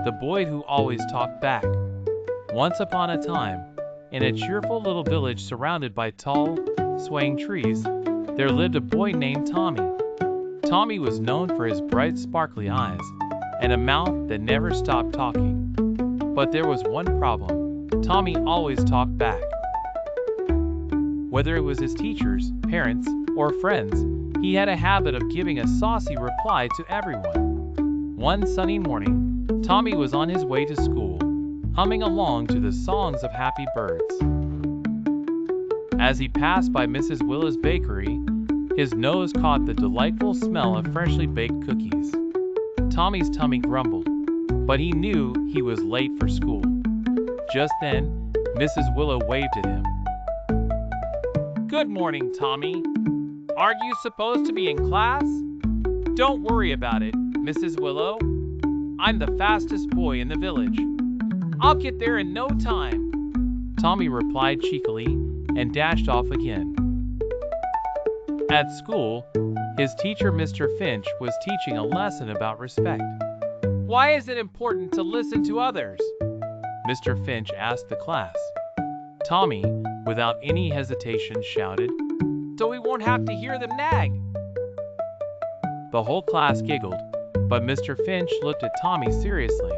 the boy who always talked back. Once upon a time, in a cheerful little village surrounded by tall, swaying trees, there lived a boy named Tommy. Tommy was known for his bright, sparkly eyes and a mouth that never stopped talking. But there was one problem. Tommy always talked back. Whether it was his teachers, parents, or friends, he had a habit of giving a saucy reply to everyone. One sunny morning, Tommy was on his way to school, humming along to the songs of happy birds. As he passed by Mrs. Willow's bakery, his nose caught the delightful smell of freshly baked cookies. Tommy's tummy grumbled, but he knew he was late for school. Just then, Mrs. Willow waved at him. "Good morning, Tommy. Aren't you supposed to be in class?" "Don't worry about it, Mrs. Willow. I'm the fastest boy in the village. I'll get there in no time," Tommy replied cheekily and dashed off again. At school, his teacher, Mr. Finch, was teaching a lesson about respect. "Why is it important to listen to others?" Mr. Finch asked the class. Tommy, without any hesitation, shouted, "So we won't have to hear them nag." The whole class giggled, but Mr. Finch looked at Tommy seriously.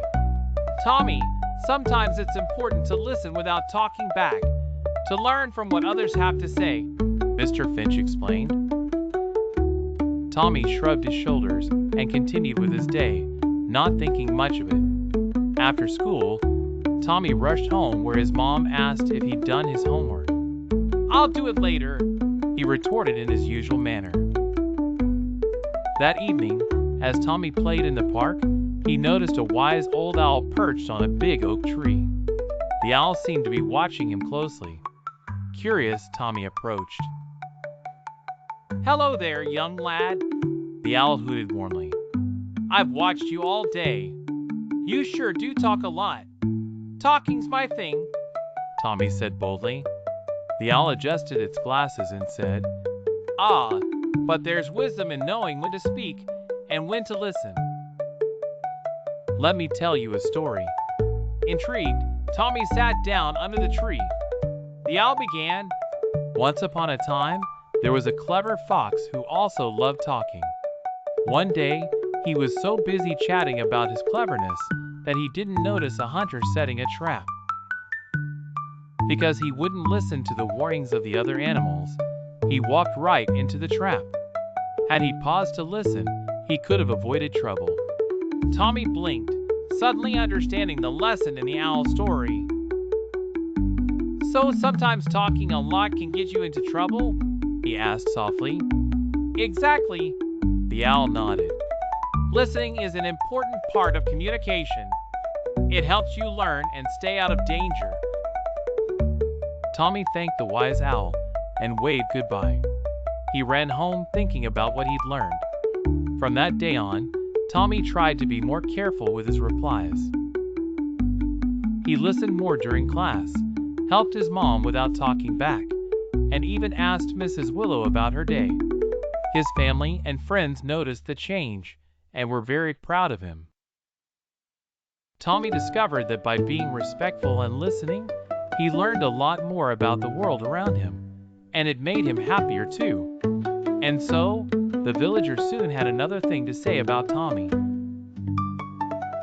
"Tommy, sometimes it's important to listen without talking back, to learn from what others have to say," Mr. Finch explained. Tommy shrugged his shoulders and continued with his day, not thinking much of it. After school, Tommy rushed home where his mom asked if he'd done his homework. "I'll do it later," he retorted in his usual manner. That evening, as Tommy played in the park, he noticed a wise old owl perched on a big oak tree. The owl seemed to be watching him closely. Curious, Tommy approached. "Hello there, young lad," the owl hooted warmly. "I've watched you all day. You sure do talk a lot." "Talking's my thing," Tommy said boldly. The owl adjusted its glasses and said, "Ah, but there's wisdom in knowing when to speak and when to listen. Let me tell you a story." Intrigued, Tommy sat down under the tree. The owl began, "Once upon a time, there was a clever fox who also loved talking. One day, he was so busy chatting about his cleverness that he didn't notice a hunter setting a trap. Because he wouldn't listen to the warnings of the other animals, he walked right into the trap. Had he paused to listen, he could have avoided trouble." Tommy blinked, suddenly understanding the lesson in the owl's story. "So sometimes talking a lot can get you into trouble?" he asked softly. "Exactly," the owl nodded. "Listening is an important part of communication. It helps you learn and stay out of danger." Tommy thanked the wise owl and waved goodbye. He ran home thinking about what he'd learned. From that day on, Tommy tried to be more careful with his replies. He listened more during class, helped his mom without talking back, and even asked Mrs. Willow about her day. His family and friends noticed the change and were very proud of him. Tommy discovered that by being respectful and listening, he learned a lot more about the world around him, and it made him happier too. And so, the villagers soon had another thing to say about Tommy.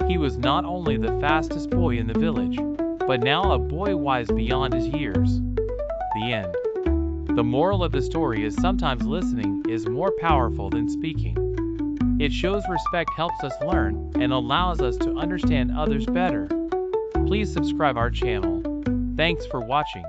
He was not only the fastest boy in the village, but now a boy wise beyond his years. The end. The moral of the story is sometimes listening is more powerful than speaking. It shows respect helps us learn and allows us to understand others better. Please subscribe our channel. Thanks for watching.